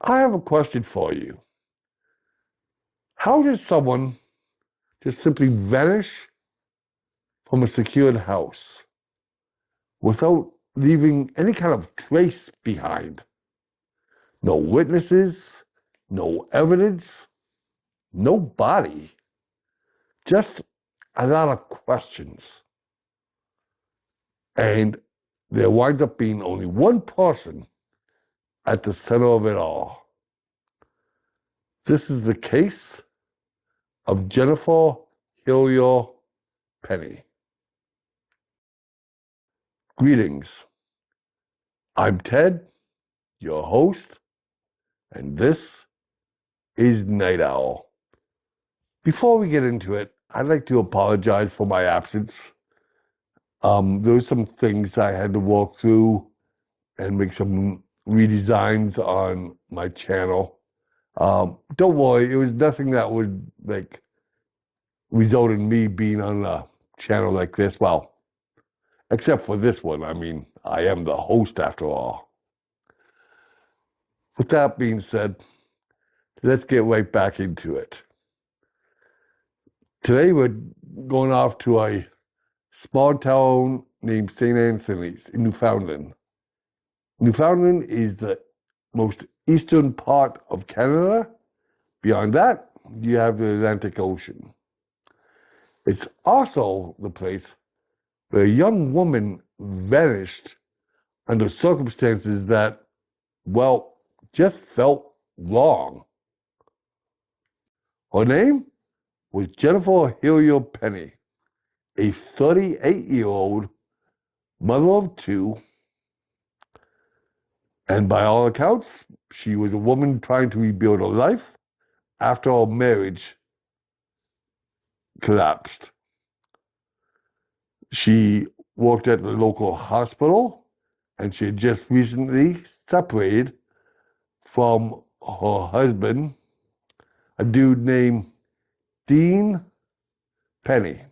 I have a question for you. How does someone just simply vanish from a secured house without leaving any kind of trace behind? No witnesses, no evidence, no body, just a lot of questions. And there winds up being only one person at the center of it all. This is the case of Jennifer Hillier Penney. Greetings. I'm Ted, your host, and this is Night Owl. Before we get into it, I'd like to apologize for my absence. There were some things I had to walk through and make some redesigns on my channel. Don't worry, it was nothing that would result in me being on a channel like this. Well, except for this one. I mean, I am the host after all. With that being said, let's get right back into it. Today we're going off to a small town named St. Anthony's in Newfoundland. Newfoundland is the most eastern part of Canada. Beyond that, you have the Atlantic Ocean. It's also the place where a young woman vanished under circumstances that, well, just felt wrong. Her name was Jennifer Hillier Penney, a 38-year-old mother of two, and by all accounts, she was a woman trying to rebuild her life after her marriage collapsed. She worked at the local hospital, and she had just recently separated from her husband, a dude named Dean Penney.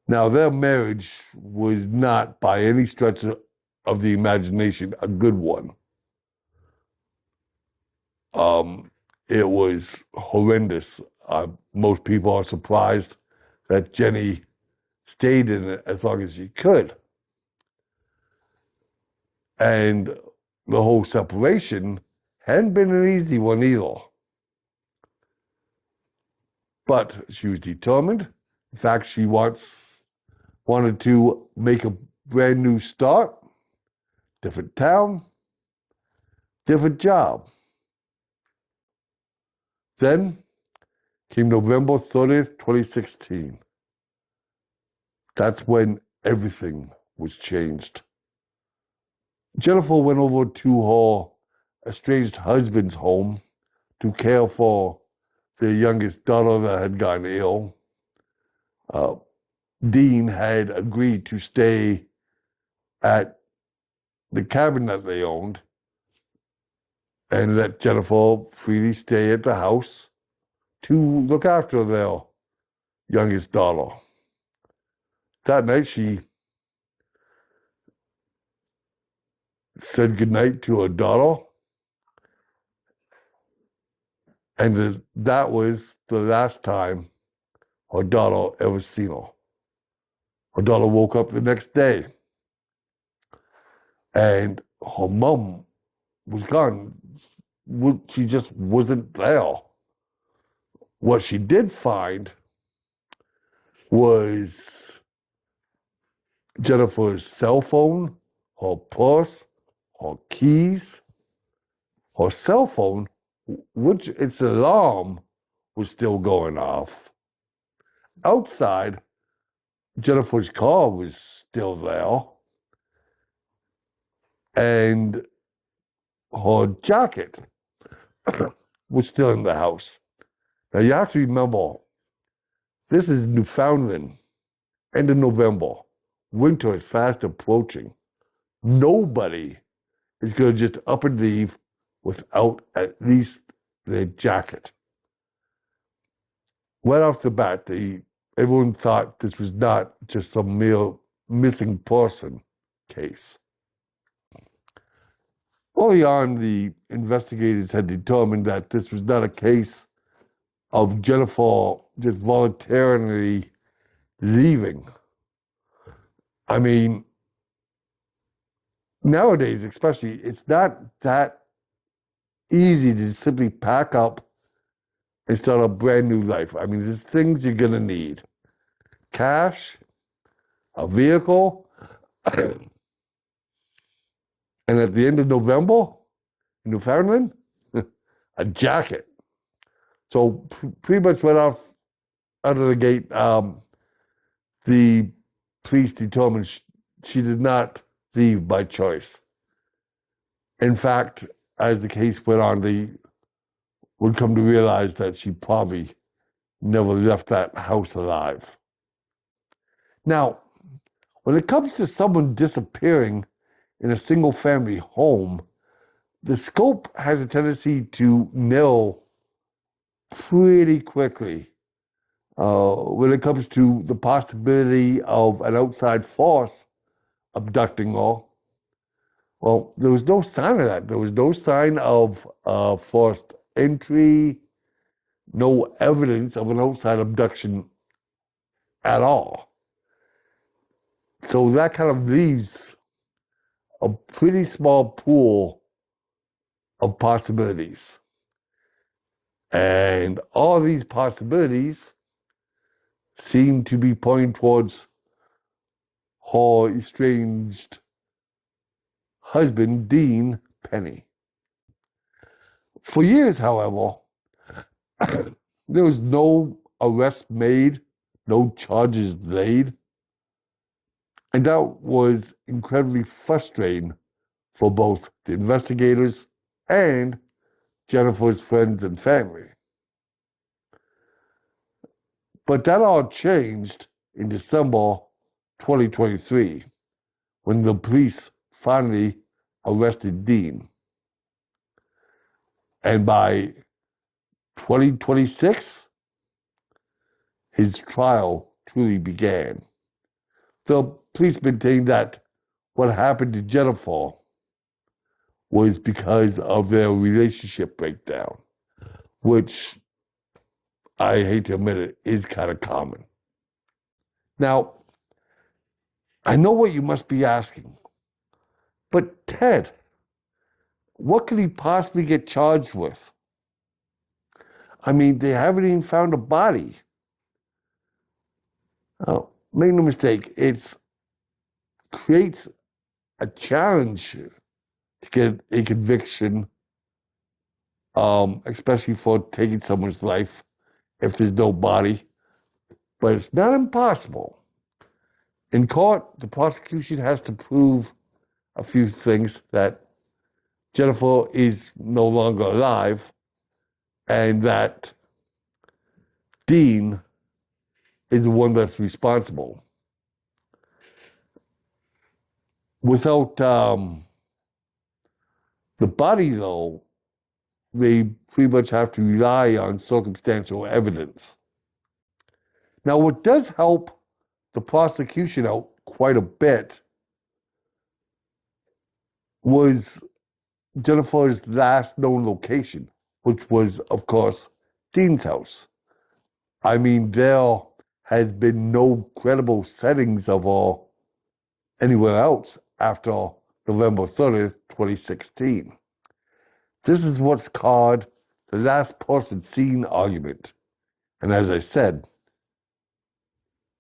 Now, their marriage was not by any stretch of the imagination a good one. It was horrendous. Most people are surprised that Jenny stayed in it as long as she could. And the whole separation hadn't been an easy one either. But she was determined. In fact, she wanted to make a brand new start, different town, different job. Then came November 30th, 2016. That's when everything was changed. Jennifer went over to her estranged husband's home to care for their youngest daughter that had gotten ill. Dean had agreed to stay at the cabin that they owned and let Jennifer freely stay at the house to look after their youngest daughter. That night, she said goodnight to her daughter, and that was the last time her daughter ever seen her. Her daughter woke up the next day, and her mom was gone. She just wasn't there. What she did find was Jennifer's cell phone, her purse, her keys, her cell phone, which its alarm was still going off. Outside, Jennifer's car was still there, and her jacket was still in the house. Now, you have to remember, this is Newfoundland, end of November. Winter is fast approaching. Nobody is going to just up and leave without at least their jacket. Right off the bat, everyone thought this was not just some mere missing person case. Early on, the investigators had determined that this was not a case of Jennifer just voluntarily leaving. I mean, nowadays, especially, it's not that easy to simply pack up and start a brand new life. I mean, there's things you're going to need: cash, a vehicle, and at the end of November, in Newfoundland, a jacket. So pretty much right off out of the gate, the police determined she did not leave by choice. In fact, as the case went on, they would come to realize that she probably never left that house alive. Now, when it comes to someone disappearing in a single-family home, the scope has a tendency to narrow pretty quickly when it comes to the possibility of an outside force abducting her. Well, there was no sign of that. There was no sign of forced entry, no evidence of an outside abduction at all. So that kind of leaves a pretty small pool of possibilities. And all of these possibilities seem to be pointing towards her estranged husband, Dean Penney. For years, however, there was no arrest made, no charges laid, and that was incredibly frustrating for both the investigators and Jennifer's friends and family. But that all changed in December 2023 when the police finally arrested Dean. And by 2026, his trial truly began. The police maintained that what happened to Jennifer was because of their relationship breakdown, which, I hate to admit it, is kind of common. Now, I know what you must be asking, but Ted, what could he possibly get charged with? I mean, they haven't even found a body. Oh, make no mistake, it creates a challenge to get a conviction, especially for taking someone's life if there's no body. But it's not impossible. In court, the prosecution has to prove a few things: that Jennifer is no longer alive and that Dean is the one that's responsible. Without the body, though, they pretty much have to rely on circumstantial evidence. Now, what does help the prosecution out quite a bit was Jennifer's last known location, which was, of course, Dean's house. I mean, there has been no credible sightings of her anywhere else after November 30th, 2016. This is what's called the last person seen argument. And as I said,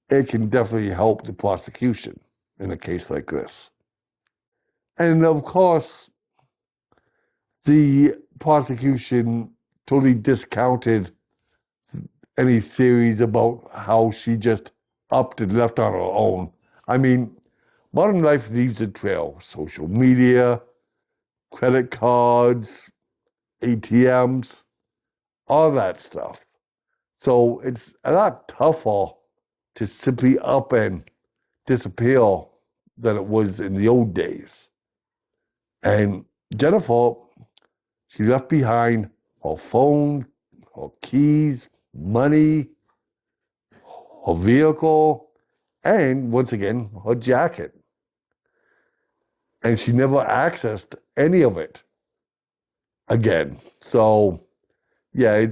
it can definitely help the prosecution in a case like this. And of course, the prosecution totally discounted any theories about how she just upped and left on her own. I mean, modern life leaves a trail: social media, credit cards, ATMs, all that stuff. So it's a lot tougher to simply up and disappear than it was in the old days. And Jennifer, she left behind her phone, her keys, money, her vehicle, and once again, her jacket. and she never accessed any of it again. So, yeah,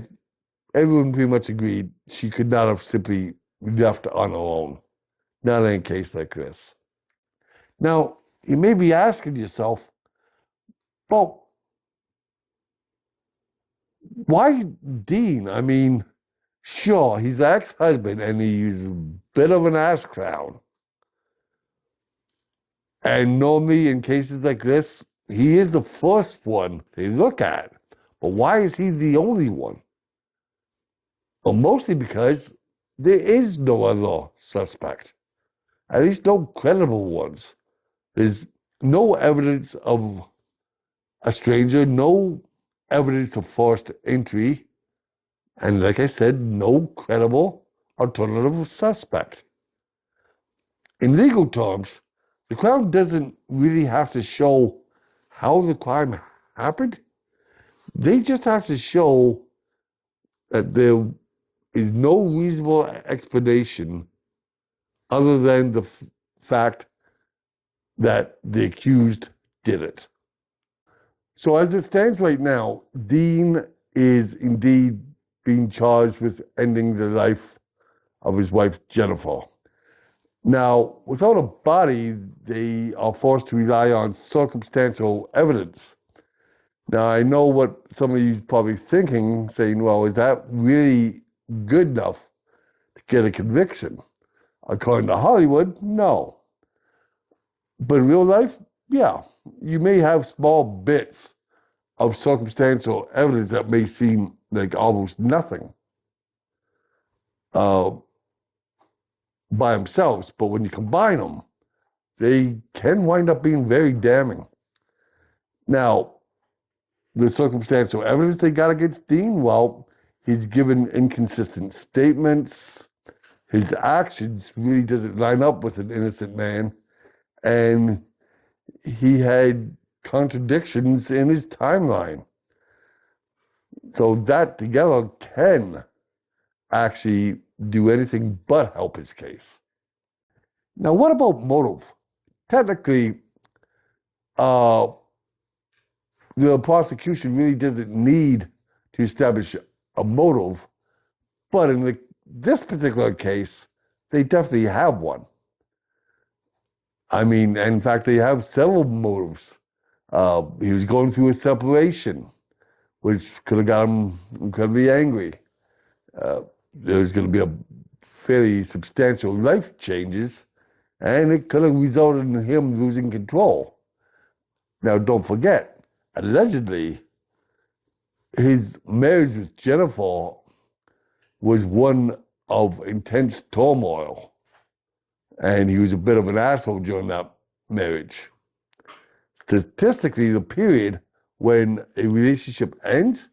everyone pretty much agreed she could not have simply left on her own, not in a case like this. Now, you may be asking yourself, well, why Dean? I mean, sure, he's the ex-husband and he's a bit of an ass clown. And normally in cases like this, he is the first one they look at. But why is he the only one? Well, mostly because there is no other suspect, at least no credible ones. There's no evidence of a stranger, no evidence of forced entry, and like I said, no credible alternative suspect. In legal terms, the Crown doesn't really have to show how the crime happened. They just have to show that there is no reasonable explanation other than the fact that the accused did it. So as it stands right now, Dean is indeed being charged with ending the life of his wife, Jennifer. Now, without a body, they are forced to rely on circumstantial evidence. Now, I know what some of you are probably thinking, saying, well, is that really good enough to get a conviction? According to Hollywood, no. But in real life, yeah, you may have small bits of circumstantial evidence that may seem like almost nothing by themselves, but when you combine them, they can wind up being very damning. Now, the circumstantial evidence they got against Dean, well, he's given inconsistent statements. His actions really doesn't line up with an innocent man. And he had contradictions in his timeline. So that together can actually do anything but help his case. Now, what about motive? Technically, the prosecution really doesn't need to establish a motive, but in this particular case, they definitely have one. I mean, in fact, they have several motives. He was going through a separation, which could have got him incredibly angry. There's going to be a fairly substantial life changes, and it could have resulted in him losing control. Now, don't forget, allegedly, his marriage with Jennifer was one of intense turmoil, and he was a bit of an asshole during that marriage. Statistically, the period when a relationship ends,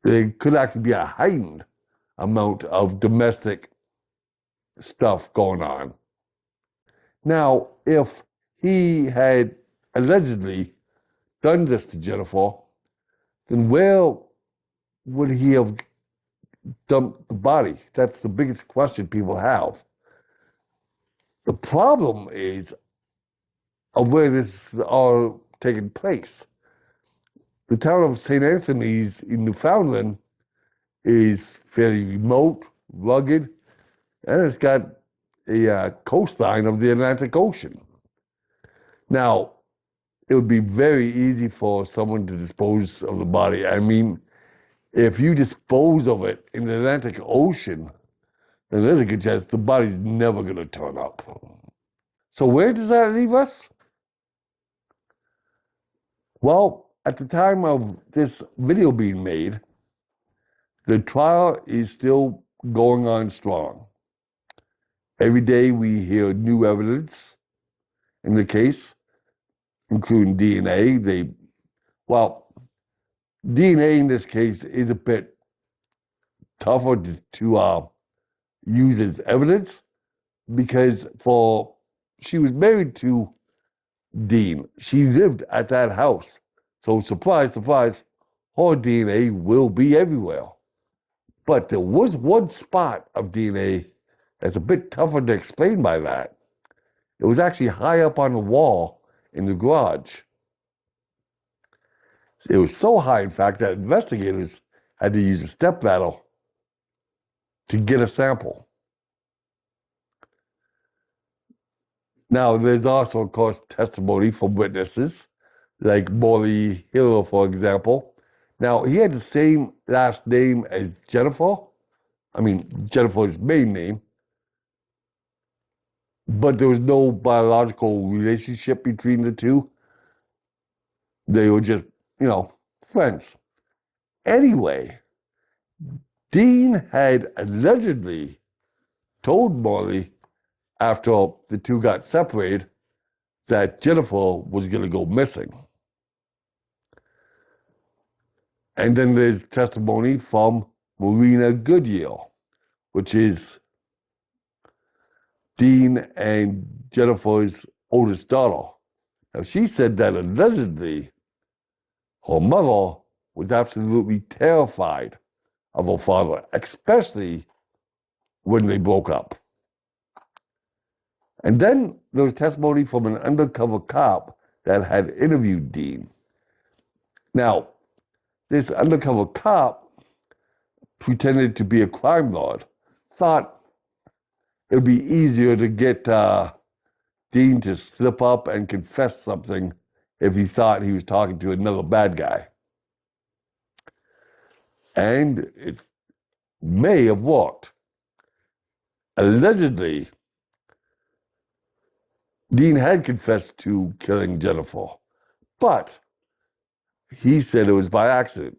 there could actually be a heightened amount of domestic stuff going on. Now, if he had allegedly done this to Jennifer, then where would he have dumped the body? That's the biggest question people have. The problem is of where this is all taking place. The town of St. Anthony's in Newfoundland is fairly remote, rugged, and it's got a coastline of the Atlantic Ocean. Now, it would be very easy for someone to dispose of the body. I mean, if you dispose of it in the Atlantic Ocean, then there's a good chance the body's never going to turn up. So where does that leave us? Well, at the time of this video being made, the trial is still going on strong. Every day we hear new evidence in the case, including DNA. DNA in this case is a bit tougher to use as evidence because she was married to Dean. She lived at that house. So surprise, surprise, her DNA will be everywhere. But there was one spot of DNA that's a bit tougher to explain by that. It was actually high up on the wall in the garage. It was so high, in fact, that investigators had to use a step ladder to get a sample. Now, there's also, of course, testimony from witnesses, like Morley Hillier, for example. Now, he had the same last name as Jennifer. I mean, Jennifer's maiden name. But there was no biological relationship between the two. They were just, friends. Anyway, Dean had allegedly told Morley after the two got separated that Jennifer was going to go missing. And then there's testimony from Marina Goodyear, which is Dean and Jennifer's oldest daughter. Now, she said that allegedly her mother was absolutely terrified of her father, especially when they broke up. And then there was testimony from an undercover cop that had interviewed Dean. Now, this undercover cop pretended to be a crime lord, thought it would be easier to get Dean to slip up and confess something if he thought he was talking to another bad guy. And it may have worked. Allegedly, Dean had confessed to killing Jennifer, but he said it was by accident.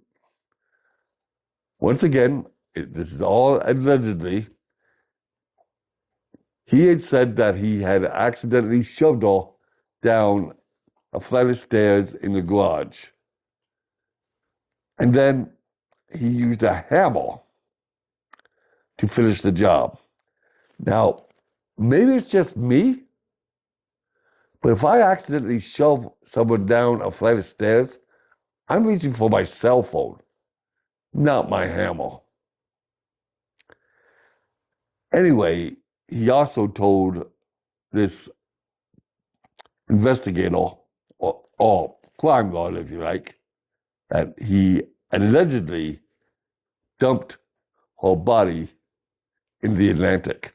Once again, this is all allegedly. He had said that he had accidentally shoved her down a flight of stairs in the garage. And then he used a hammer to finish the job. Now, maybe it's just me, but if I accidentally shove someone down a flight of stairs, I'm reaching for my cell phone, not my hammer. Anyway, he also told this investigator, or crime lord, if you like, that he allegedly dumped her body in the Atlantic.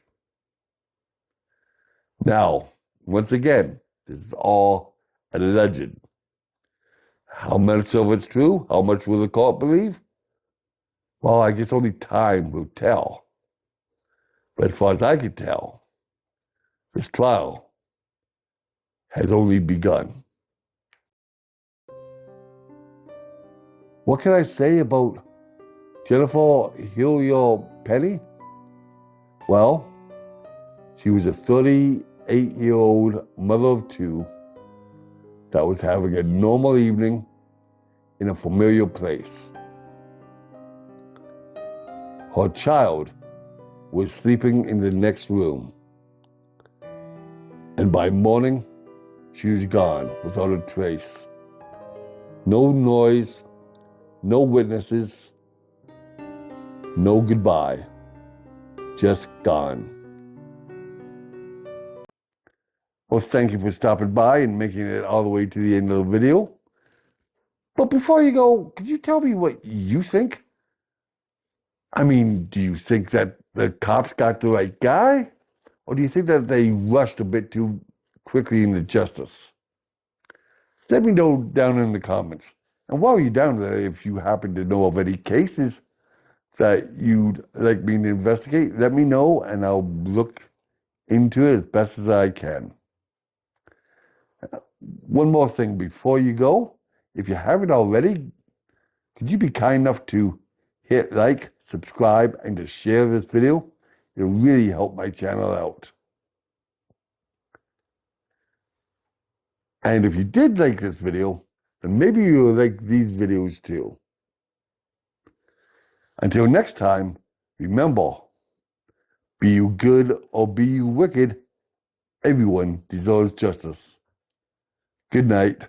Now, once again, this is all alleged. How much of it's true? How much will the court believe? Well, I guess only time will tell. But as far as I can tell, this trial has only begun. What can I say about Jennifer Hillier Penney? Well, she was a 38-year-old mother of two that was having a normal evening in a familiar place. Her child was sleeping in the next room. And by morning, she was gone without a trace. No noise, no witnesses, no goodbye, just gone. Well, thank you for stopping by and making it all the way to the end of the video. But before you go, could you tell me what you think? I mean, do you think that the cops got the right guy? Or do you think that they rushed a bit too quickly into justice? Let me know down in the comments. And while you're down there, if you happen to know of any cases that you'd like me to investigate, let me know and I'll look into it as best as I can. One more thing before you go. If you haven't already, could you be kind enough to hit like, subscribe, and to share this video? It'll really help my channel out. And if you did like this video, then maybe you'll like these videos too. Until next time, remember, be you good or be you wicked, everyone deserves justice. Good night.